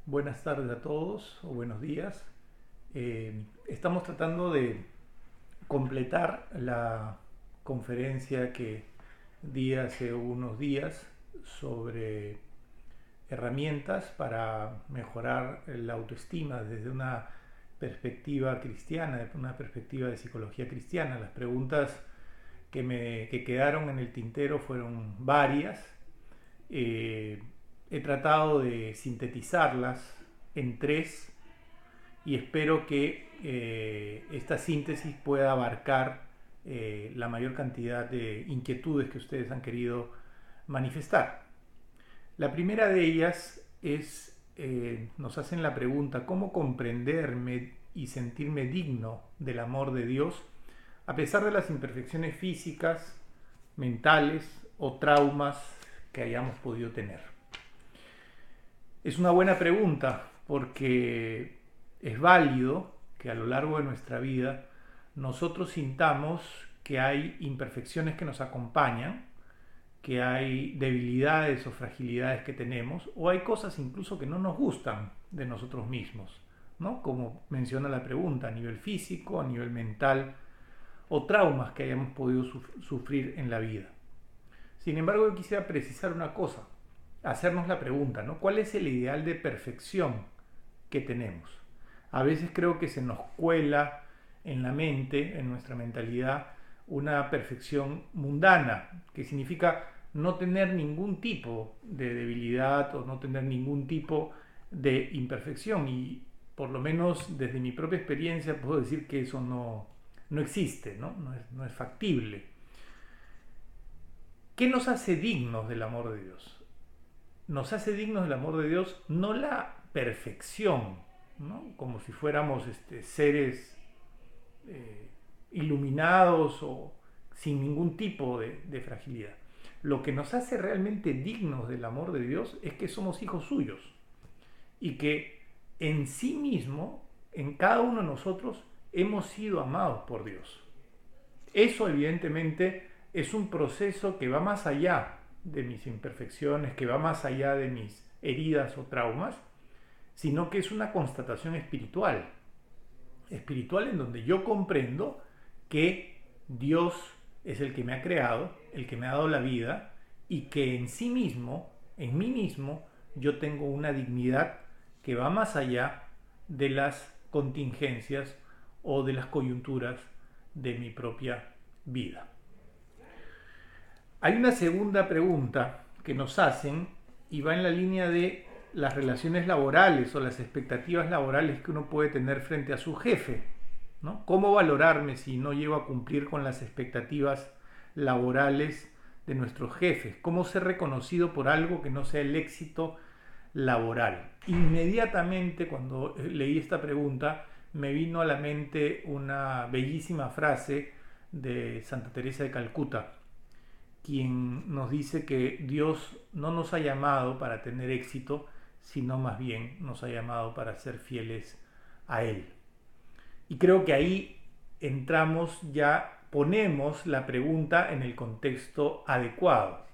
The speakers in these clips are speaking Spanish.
Buenas tardes a todos o buenos días. Estamos tratando de completar la conferencia que di hace unos días sobre herramientas para mejorar la autoestima desde una perspectiva cristiana, desde una perspectiva de psicología cristiana. Las preguntas que quedaron en el tintero fueron varias. Eh, He tratado de sintetizarlas en tres y espero que esta síntesis pueda abarcar la mayor cantidad de inquietudes que ustedes han querido manifestar. La primera de ellas es, nos hacen la pregunta, ¿cómo comprenderme y sentirme digno del amor de Dios a pesar de las imperfecciones físicas, mentales o traumas que hayamos podido tener? Es una buena pregunta porque es válido que a lo largo de nuestra vida nosotros sintamos que hay imperfecciones que nos acompañan, que hay debilidades o fragilidades que tenemos, o hay cosas incluso que no nos gustan de nosotros mismos, ¿no? Como menciona la pregunta, a nivel físico, a nivel mental, o traumas que hayamos podido sufrir en la vida. Sin embargo, yo quisiera precisar una cosa, hacernos la pregunta, ¿no? ¿Cuál es el ideal de perfección que tenemos? A veces creo que se nos cuela en la mente, en nuestra mentalidad, una perfección mundana, que significa no tener ningún tipo de debilidad o no tener ningún tipo de imperfección. Y por lo menos desde mi propia experiencia puedo decir que eso no existe, ¿no? No es factible. ¿Qué nos hace dignos del amor de Dios? Nos hace dignos del amor de Dios no la perfección, ¿no? Como si fuéramos seres eh, iluminados o sin ningún tipo de fragilidad. Lo que nos hace realmente dignos del amor de Dios es que somos hijos suyos y que en sí mismo, en cada uno de nosotros, hemos sido amados por Dios. Eso evidentemente es un proceso que va más allá de mis imperfecciones, que va más allá de mis heridas o traumas, sino que es una constatación espiritual. Espiritual en donde yo comprendo que Dios es el que me ha creado, el que me ha dado la vida y que en sí mismo, en mí mismo, yo tengo una dignidad que va más allá de las contingencias o de las coyunturas de mi propia vida. Hay una segunda pregunta que nos hacen y va en la línea de las relaciones laborales o las expectativas laborales que uno puede tener frente a su jefe, ¿no? ¿Cómo valorarme si no llego a cumplir con las expectativas laborales de nuestros jefes? ¿Cómo ser reconocido por algo que no sea el éxito laboral? Inmediatamente cuando leí esta pregunta me vino a la mente una bellísima frase de Santa Teresa de Calcuta, quien nos dice que Dios no nos ha llamado para tener éxito, sino más bien nos ha llamado para ser fieles a Él. Y creo que ahí entramos, ya ponemos la pregunta en el contexto adecuado.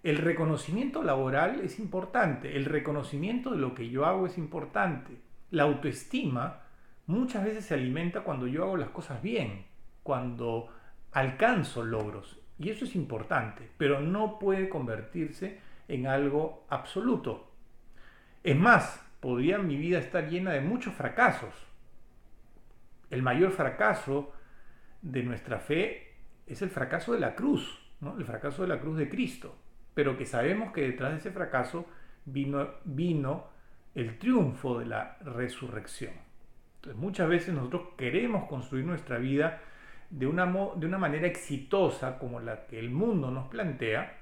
El reconocimiento laboral es importante, el reconocimiento de lo que yo hago es importante. La autoestima muchas veces se alimenta cuando yo hago las cosas bien, cuando alcanzo logros. Y eso es importante, pero no puede convertirse en algo absoluto. Es más, podría mi vida estar llena de muchos fracasos. El mayor fracaso de nuestra fe es el fracaso de la cruz, ¿no? El fracaso de la cruz de Cristo, pero que sabemos que detrás de ese fracaso vino el triunfo de la resurrección. Entonces, muchas veces nosotros queremos construir nuestra vida de una manera exitosa como la que el mundo nos plantea,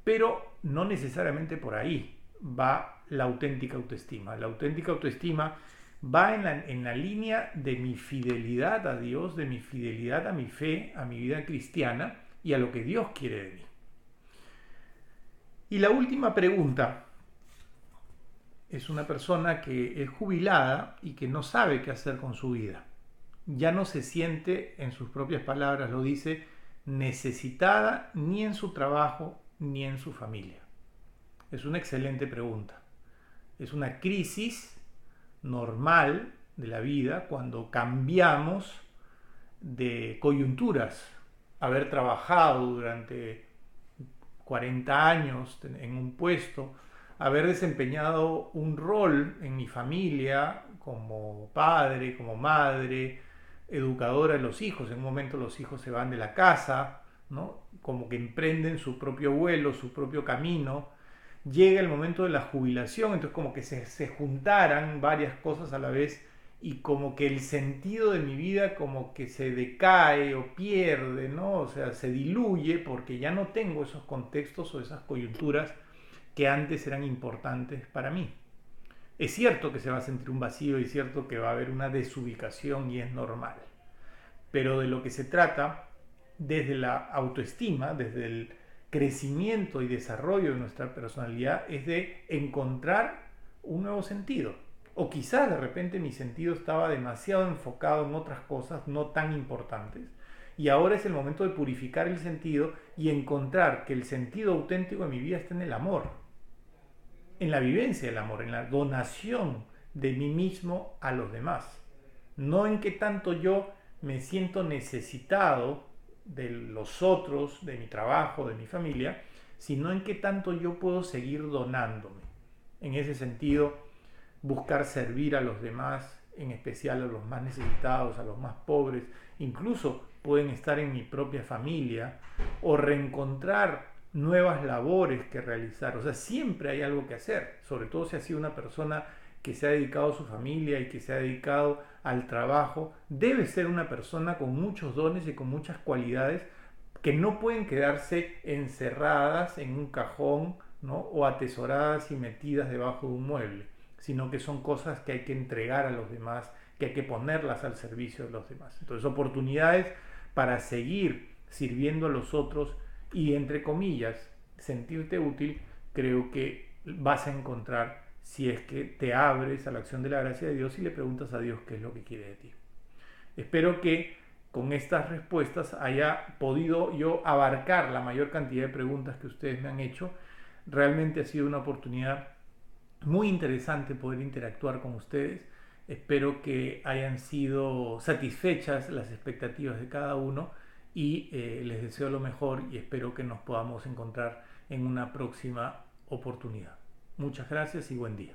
pero no necesariamente por ahí va la auténtica autoestima. La auténtica autoestima va en la línea de mi fidelidad a Dios, de mi fidelidad a mi fe, a mi vida cristiana y a lo que Dios quiere de mí. Y la última pregunta es una persona que es jubilada y que no sabe qué hacer con su vida. Ya no se siente, en sus propias palabras lo dice, necesitada ni en su trabajo ni en su familia. Es una excelente pregunta. Es una crisis normal de la vida cuando cambiamos de coyunturas. Haber trabajado durante 40 años en un puesto, haber desempeñado un rol en mi familia como padre, como madre, educadora de los hijos. En un momento los hijos se van de la casa, ¿no? Como que emprenden su propio vuelo, su propio camino. Llega el momento de la jubilación, entonces como que se juntaran varias cosas a la vez y como que el sentido de mi vida como que se decae o pierde, ¿no? O sea, se diluye porque ya no tengo esos contextos o esas coyunturas que antes eran importantes para mí. Es cierto que se va a sentir un vacío y es cierto que va a haber una desubicación y es normal. Pero de lo que se trata, desde la autoestima, desde el crecimiento y desarrollo de nuestra personalidad, es de encontrar un nuevo sentido. O quizás de repente mi sentido estaba demasiado enfocado en otras cosas no tan importantes. Y ahora es el momento de purificar el sentido y encontrar que el sentido auténtico de mi vida está en el amor, en la vivencia del amor, en la donación de mí mismo a los demás. No en qué tanto yo me siento necesitado de los otros, de mi trabajo, de mi familia, sino en qué tanto yo puedo seguir donándome. En ese sentido, buscar servir a los demás, en especial a los más necesitados, a los más pobres, incluso pueden estar en mi propia familia, o reencontrar nuevas labores que realizar. O sea, siempre hay algo que hacer, sobre todo si ha sido una persona que se ha dedicado a su familia y que se ha dedicado al trabajo. Debe ser una persona con muchos dones y con muchas cualidades que no pueden quedarse encerradas en un cajón, ¿no? O atesoradas y metidas debajo de un mueble, sino que son cosas que hay que entregar a los demás, que hay que ponerlas al servicio de los demás. Entonces, oportunidades para seguir sirviendo a los otros y, entre comillas, sentirte útil, creo que vas a encontrar si es que te abres a la acción de la gracia de Dios y le preguntas a Dios qué es lo que quiere de ti. Espero que con estas respuestas haya podido yo abarcar la mayor cantidad de preguntas que ustedes me han hecho. Realmente ha sido una oportunidad muy interesante poder interactuar con ustedes. Espero que hayan sido satisfechas las expectativas de cada uno y les deseo lo mejor y espero que nos podamos encontrar en una próxima oportunidad. Muchas gracias y buen día.